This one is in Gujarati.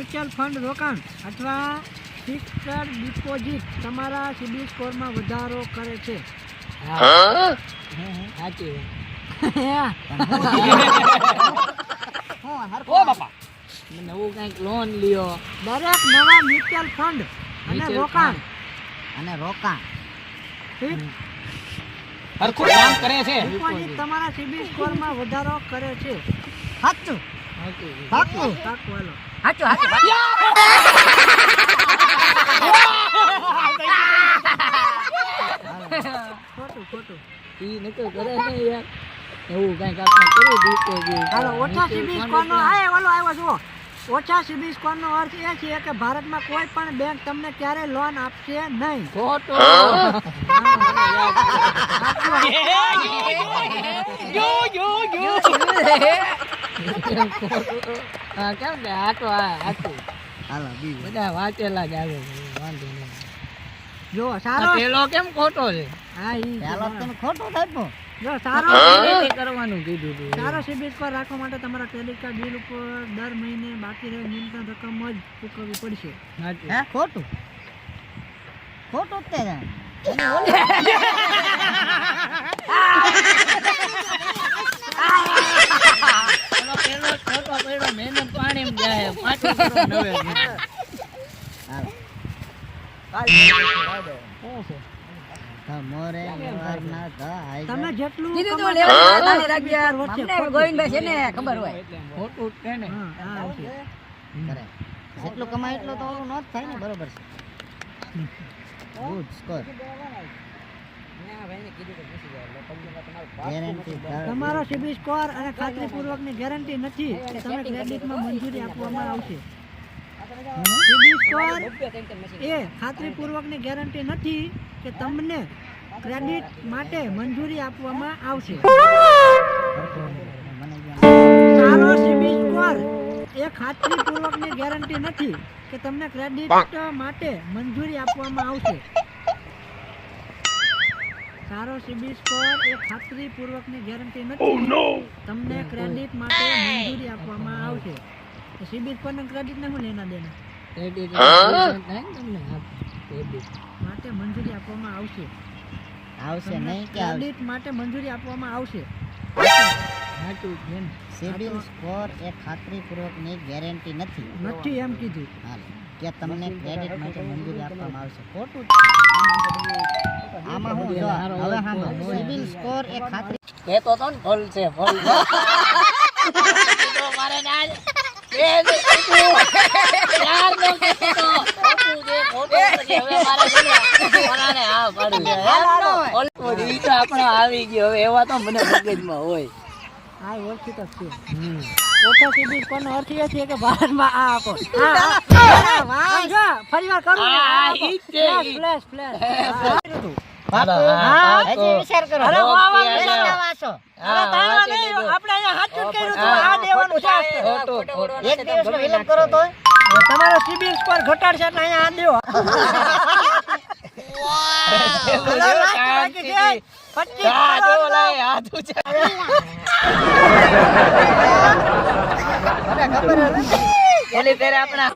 મ્યુચ્યુઅલ ફંડ રોકાણ અથવા ફિક્સ્ડ ડિપોઝિટ તમારા સિબિલ સ્કોરમાં વધારો કરે છે. સાચી ઓ બાપા નવું કંઈક લોન લ્યો. દરેક નવા મ્યુચ્યુઅલ ફંડ અને રોકાણ હરખું કામ કરે છે. ડિપોઝિટ તમારા સિબિલ સ્કોરમાં વધારો કરે છે. સાચું પાક્કું હાલો. સાચું ખોટું ઈ નકર કરે ને યાર. એવું કંઈક આપણે કરી દીધું. હાલો. ઓછા સિબિલ સ્કોરનો આવ્યો જુઓ. ઓછા સિબિલ સ્કોરનો અર્થ એ છે કે ભારતમાં કોઈ પણ બેંક તમને ક્યારે લોન આપશે નહીં. ખોટું. હા કેમ કે હાચું બધા વાંચેલા જ આવે છે. વાંધો નહીં. જો સારો પેલો કેમ ખોટો છે? હા ઈ ખોટો થાય. જો સારો કરવાનું કીધું હતું. સારો સિબિલ સ્કોર રાખવા માટે તમારા ક્રેડિટ કાર્ડ બિલ ઉપર દર મહિને બાકી રહેલ ન્યૂનતમ રકમ જ ચૂકવવી પડશે. ખોટું જ પેલો ખોટો પડ્યો. મહેનત પાણી જાય. પાછું કરો નવે. તમે જેટલું ગોવિંદભાઈ છે ને ખબર હોય. ખોટું જ છે ને. જેટલું કમાય એટલું તો ઓલું ન જ થાય ને. બરોબર છે. Good score. તમારો સિબિલ સ્કોર અને ખાતરીપૂર્વકની ગેરંટી નથી કે તમને ક્રેડિટમાં મંજૂરી આપવામાં આવશે. સિબિલ સ્કોર એ ખાતરીપૂર્વકની ગેરંટી નથી કે તમને ક્રેડિટ માટે મંજૂરી આપવામાં આવશે. સારો સિબિલ સ્કોર એ ખાતરીપૂર્વકની ગેરંટી નથી કે તમને ક્રેડિટ માટે મંજૂરી આપવામાં આવશે. સારો સિબિલ સ્કોર એ ખાતરીપૂર્વકની ગેરંટી નથી તમને ક્રેડિટ માટે મંજૂરી આપવામાં આવશે. સિબિલ સ્કોર ને ક્રેડિટ ને શું લેના દેના? માટે મંજૂરી આપવામાં આવશે. નહીં કે ક્રેડિટ માટે મંજૂરી આપવામાં આવશે. સિબિલ સ્કોર એ ખાતરીપૂર્વકની ગેરંટી નથી એમ કીધું કે તમને ક્રેડિટ માટે મંજૂરી આપવામાં આવશે. ખોટું. આમાં હું જો હવે સાંભળો. સિબિલ સ્કોર એ ખાતરી કહેતો તો ને ફળ છે ફળ છે. તો મારે ના યાર નો કહેતો ખોટું છે ખોટું છે. હવે મારે છે ને ઓલાને આ પાડું છે. ઓલો ઈ તો આપણો આવી ગયો. હવે એવા તો મને મગજમાં હોય. હા ઓળખી તો છે. ઓછા સિબિલ સ્કોર નો અર્થ એ છે કે ભારતમાં આ આપો. ફરી વાર કરું. વિચાર કરો. આપણે અહીંયા સાચું કર્યું હતું. આ દેવાનું છે. એક દિવસનો વિલંબ કરો તો તમારો સિબિલ સ્કોર ઘટાડશે એટલે અહીંયા આ દેવો. ખબર આપણા